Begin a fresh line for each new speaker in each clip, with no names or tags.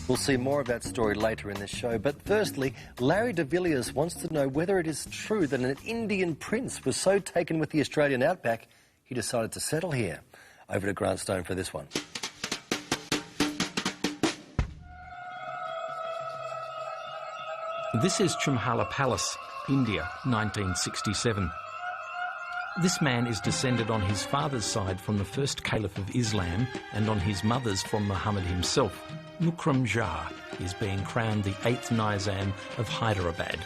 We'll see more of that story later in this show, but firstly, Larry de Villiers wants to know whether it is true that an Indian prince was so taken with the Australian outback he decided to settle here. Over to Grant Stone for this one.
This is Chumhala Palace, India, 1967. This man is descended on his father's side from the first caliph of Islam and on his mother's from Muhammad himself. Mukram Jah is being crowned the 8th Nizam of Hyderabad.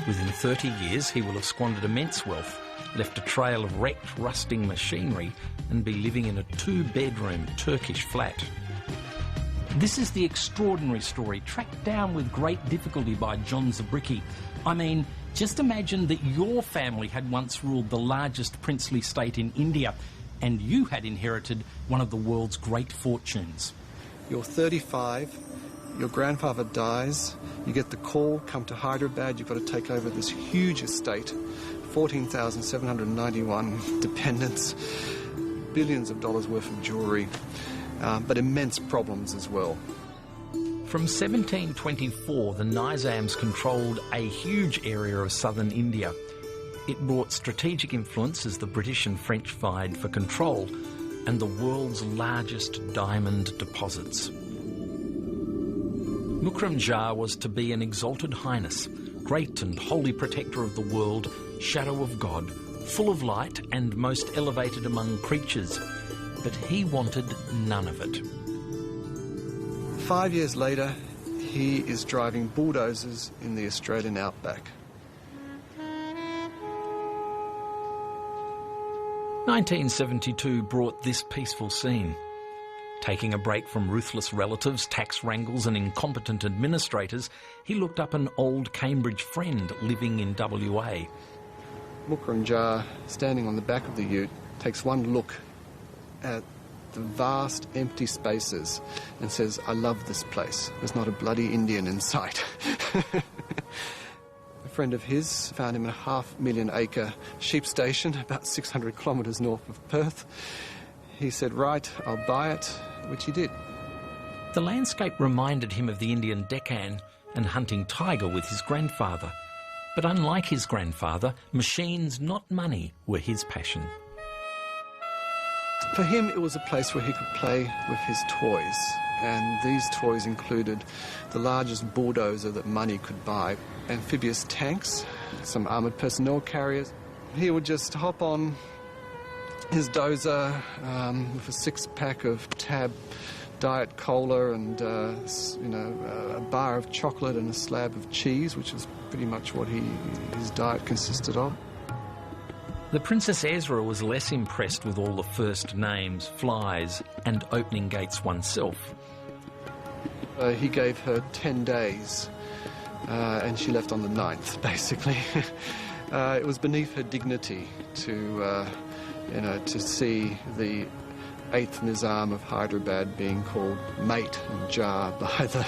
Within 30 years, he will have squandered immense wealth, left a trail of wrecked, rusting machinery, and be living in a 2-bedroom Turkish flat. This is the extraordinary story, tracked down with great difficulty by John Zabricki. I mean, just imagine that your family had once ruled the largest princely state in India, and you had inherited one of the world's great fortunes.
You're 35, your grandfather dies, you get the call, come to Hyderabad, you've got to take over this huge estate, 14,791 dependents, billions of dollars worth of jewellery, but immense problems as well.
From 1724, the Nizams controlled a huge area of southern India. It brought strategic influence as the British and French vied for control, and the world's largest diamond deposits. Mukram Jah was to be an exalted highness, great and holy protector of the world, shadow of God, full of light and most elevated among creatures. But he wanted none of it.
5 years later, he is driving bulldozers in the Australian outback.
1972 brought this peaceful scene. Taking a break from ruthless relatives, tax wrangles and incompetent administrators, he looked up an old Cambridge friend living in WA.
Mukram Jah, standing on the back of the ute, takes one look at the vast empty spaces and says, "I love this place. There's not a bloody Indian in sight." A friend of his found him in a 500,000-acre sheep station about 600 kilometres north of Perth. He said, "Right, I'll buy it," which he did.
The landscape reminded him of the Indian Deccan and hunting tiger with his grandfather. But unlike his grandfather, machines, not money, were his passion.
For him, it was a place where he could play with his toys, and these toys included the largest bulldozer that money could buy, amphibious tanks, some armoured personnel carriers. He would just hop on his dozer with a 6-pack of Tab Diet Cola and a bar of chocolate and a slab of cheese, which was pretty much what his diet consisted of.
The Princess Ezra was less impressed with all the first names, flies and opening gates oneself.
He gave her 10 days and she left on the 9th, basically. It was beneath her dignity to see the 8th Nizam of Hyderabad being called mate and Jah by the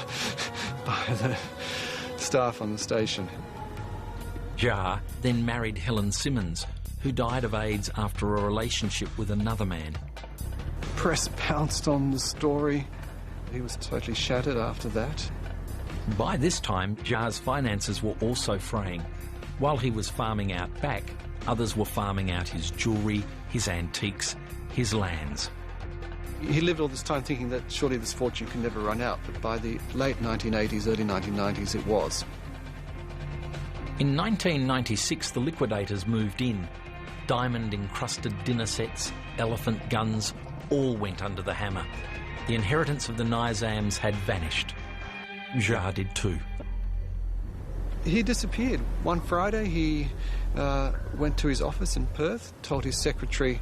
staff on the station.
Jah then married Helen Simmons, who died of AIDS after a relationship with another man.
Press pounced on the story. He was totally shattered after that.
By this time, Jah's finances were also fraying. While he was farming out back, others were farming out his jewellery, his antiques, his lands.
He lived all this time thinking that surely this fortune can never run out, but by the late 1980s, early 1990s, it was.
In 1996, the liquidators moved in. Diamond-encrusted dinner sets, elephant guns, all went under the hammer. The inheritance of the Nizams had vanished. Jah did too.
He disappeared. One Friday, he went to his office in Perth, told his secretary,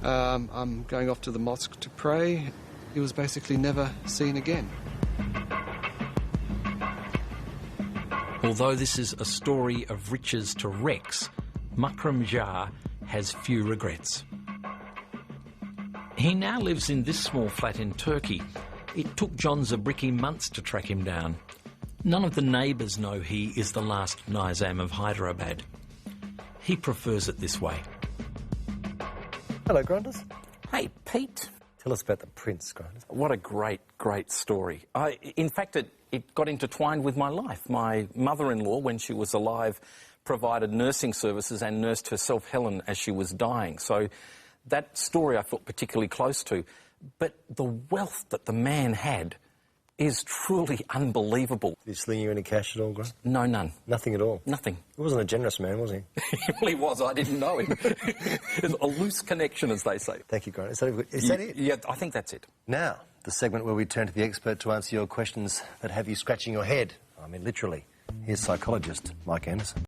"I'm going off to the mosque to pray." He was basically never seen again.
Although this is a story of riches to wrecks, Mukram Jah has few regrets. He now lives in this small flat in Turkey. It took John Zabricki months to track him down. None of the neighbours know he is the last Nizam of Hyderabad. He prefers it this way.
Hello, Granders.
Hey, Pete.
Tell us about the prince, Grant.
What a great, great story. In fact, it got intertwined with my life. My mother-in-law, when she was alive, provided nursing services and nursed herself, Helen, as she was dying. So that story I felt particularly close to. But the wealth that the man had is truly unbelievable.
Did he sling you any cash at all, Grant?
No, none.
Nothing at all?
Nothing.
He wasn't a generous man, was he?
He really was. I didn't know him. It's a loose connection, as they say.
Thank you, Grant. Is that it?
Yeah, I think that's it.
Now, the segment where we turn to the expert to answer your questions that have you scratching your head. I mean, literally. Here's psychologist Mike Anderson.